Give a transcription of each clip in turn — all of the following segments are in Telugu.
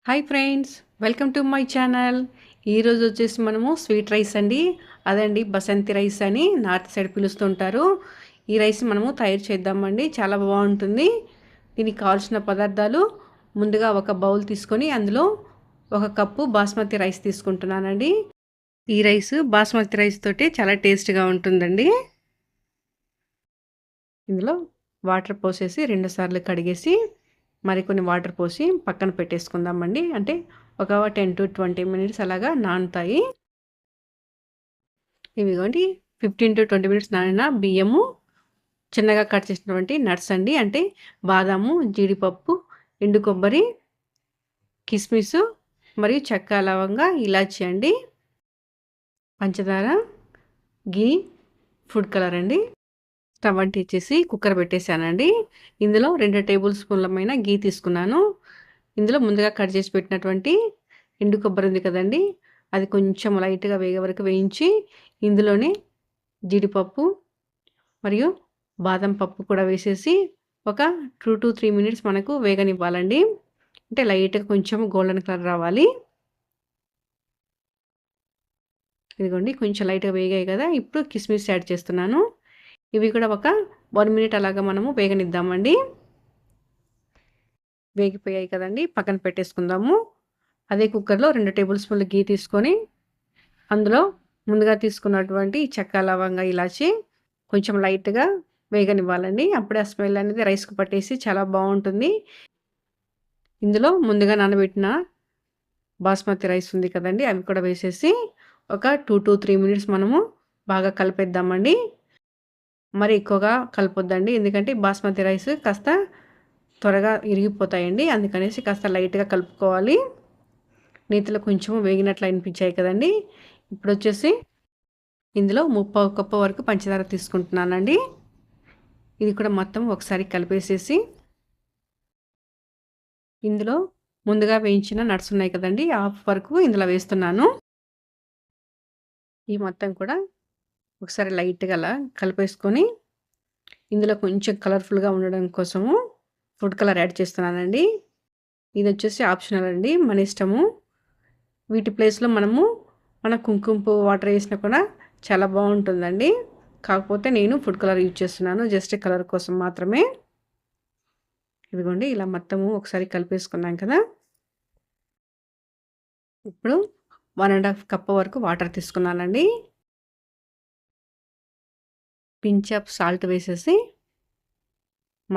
Hi friends, welcome to my channel. ఈరోజు వచ్చేసి మనము స్వీట్ రైస్ అండి, అదండి బసంతి రైస్ అని నార్త్ సైడ్ పిలుస్తుంటారు. ఈ రైస్ మనము తయారు చేద్దామండి, చాలా బాగుంటుంది. దీనికి కావాల్సిన పదార్థాలు ముందుగా ఒక బౌల్ తీసుకొని అందులో ఒక కప్పు బాస్మతి రైస్ తీసుకుంటున్నానండి. ఈ రైస్ బాస్మతి రైస్ తోటి చాలా టేస్ట్గా ఉంటుందండి. ఇందులో వాటర్ పోసేసి 2 సార్లు కడిగేసి మరికొన్ని వాటర్ పోసి పక్కన పెట్టేసుకుందామండి. అంటే ఒక 10-20 మినిట్స్ అలాగా నానుతాయి. ఇవిగోండి 15-20 మినిట్స్ నానిన బియ్యము, చిన్నగా కట్ చేసినటువంటి నట్స్ అండి. అంటే బాదాము, జీడిపప్పు, ఎండు కొబ్బరి, కిస్మిస్ మరియు చెక్క, లవంగా, ఇలాచి అండి, పంచదార, ఘీ, ఫుడ్ కలర్ అండి. స్టవ్ అంటించేసి కుక్కర్ పెట్టేశానండి. ఇందులో 2 టేబుల్ స్పూన్లమైన ఘీ తీసుకున్నాను. ఇందులో ముందుగా కట్ చేసి పెట్టినటువంటి ఎండు కొబ్బరి ఉంది కదండి, అది కొంచెం లైట్గా వేగే వరకు వేయించి ఇందులోనే జీడిపప్పు మరియు బాదం పప్పు కూడా వేసేసి ఒక 2-3 మినిట్స్ మనకు వేగనివ్వాలండి. అంటే లైట్గా కొంచెం గోల్డెన్ కలర్ రావాలి. ఇదిగోండి కొంచెం లైట్గా వేగాయి కదా, ఇప్పుడు కిస్మిస్ యాడ్ చేస్తున్నాను. ఇవి కూడా ఒక 1 మినిట్ అలాగా మనము వేగనిద్దామండి. వేగిపోయాయి కదండి, పక్కన పెట్టేసుకుందాము. అదే కుక్కర్లో 2 టేబుల్ స్పూన్ల ఘీ తీసుకొని అందులో ముందుగా తీసుకున్నటువంటి చెక్క, లవంగా, ఇలాచి కొంచెం లైట్గా వేగనివ్వాలండి. అప్పుడే ఆ స్మెల్ అనేది రైస్కి పట్టేసి చాలా బాగుంటుంది. ఇందులో ముందుగా నానబెట్టిన బాస్మతి రైస్ ఉంది కదండి, అవి కూడా వేసేసి ఒక 2-3 మినిట్స్ మనము బాగా కలిపేద్దామండి. మరి ఎక్కువగా కలపొద్దండి, ఎందుకంటే బాస్మతి రైస్ కాస్త త్వరగా ఇరిగిపోతాయండి. అందుకనేసి కాస్త లైట్గా కలుపుకోవాలి. నేతిలో కొంచెం వేగినట్లు అనిపించాయి కదండి. ఇప్పుడు వచ్చేసి ఇందులో 3/4 కప్పు వరకు పంచదార తీసుకుంటున్నానండి. ఇది కూడా మొత్తం ఒకసారి కలిపేసేసి ఇందులో ముందుగా వేయించిన నట్స్ ఉన్నాయి కదండి, హాఫ్ వరకు ఇందులో వేస్తున్నాను. ఈ మొత్తం కూడా ఒకసారి లైట్గా అలా కలిపేసుకొని ఇందులో కొంచెం కలర్ఫుల్గా ఉండడం కోసము ఫుడ్ కలర్ యాడ్ చేస్తున్నానండి. ఇది వచ్చేసి ఆప్షనల్ అండి, మన ఇష్టము. వీటి ప్లేస్లో మనము మన కుంకుమ పువ్వు వాటర్ వేసినా కూడా చాలా బాగుంటుందండి. కాకపోతే నేను ఫుడ్ కలర్ యూజ్ చేస్తున్నాను, జస్ట్ కలర్ కోసం మాత్రమే. ఇదిగోండి ఇలా మొత్తము ఒకసారి కలిపేసుకున్నాం కదా. ఇప్పుడు 1.5 కప్ వరకు వాటర్ తీసుకున్నానండి. పించ్ ఆఫ్ సాల్ట్ వేసేసి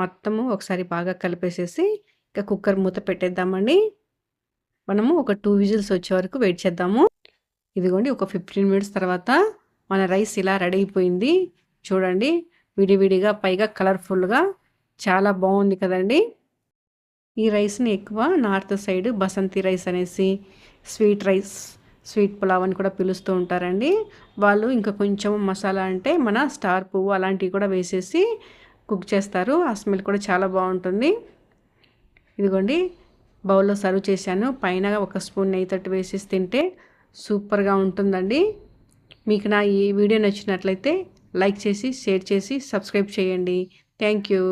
మొత్తము ఒకసారి బాగా కలిపేసేసి ఇక కుక్కర్ మూత పెట్టేద్దామండి. మనము ఒక 2 విజిల్స్ వచ్చే వరకు వెయిట్ చేద్దాము. ఇదిగోండి ఒక 15 మినిట్స్ తర్వాత మన రైస్ ఇలా రెడీ అయిపోయింది. చూడండి, విడివిడిగా పైగా కలర్ఫుల్గా చాలా బాగుంది కదండి. ఈ రైస్ని ఎక్కువ నార్త్ సైడ్ బసంతి రైస్ అనేసి, స్వీట్ రైస్, స్వీట్ పులావ్ అని కూడా పిలుస్తూ ఉంటారండి. వాళ్ళు ఇంకా కొంచెం మసాలా అంటే మన స్టార్ పువ్వు అలాంటివి కూడా వేసేసి కుక్ చేస్తారు. ఆ స్మెల్ కూడా చాలా బాగుంటుంది. ఇదిగోండి బౌల్లో సర్వ్ చేశాను. పైన ఒక స్పూన్ నెయ్యి తోటి వేసేసి తింటే సూపర్గా ఉంటుందండి. మీకు నా ఈ వీడియో నచ్చినట్లయితే లైక్ చేసి, షేర్ చేసి, సబ్స్క్రైబ్ చేయండి. Thank you.